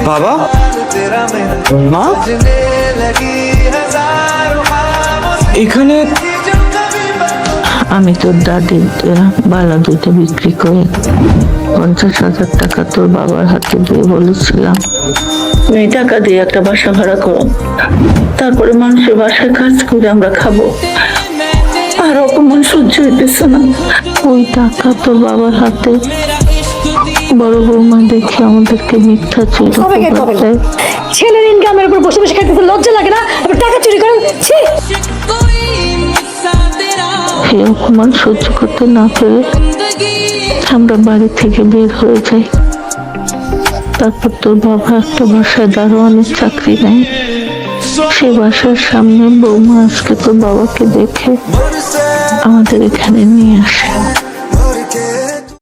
বাবা, মা, এখানে আমি তোর দাদির বালা দুটো বিক্রি করে 50,000 টাকা তোর বাবার হাতে দিয়ে বলেছিলাম তুমি এই টাকা দিয়ে একটা বাসা ভাড়া করো, তারপরে মানুষের বাসায় কাজ করে আমরা খাবো। আর অপমান সহ্য হইতেছে না। ওই টাকা তোর বাবার হাতে বড় বৌমা দেখে আমাদেরকে মিথ্যা চুরি করতে। ছেলের ইনকামের উপর বসে বসে খাইতেছে, লজ্জা লাগে না? আবার টাকা চুরি করেন, ছি! সেই অপমান সহ্য করতে না পেরে আমরা বাড়ি থেকে বের হয়ে যাই। তারপর তোর বাবা একটা বাসায় দারোয়ানের চাকরি নেয়। সে বাসার সামনে বৌমা আজকে তোর বাবাকে দেখে আমাদের এখানে নিয়ে আসে।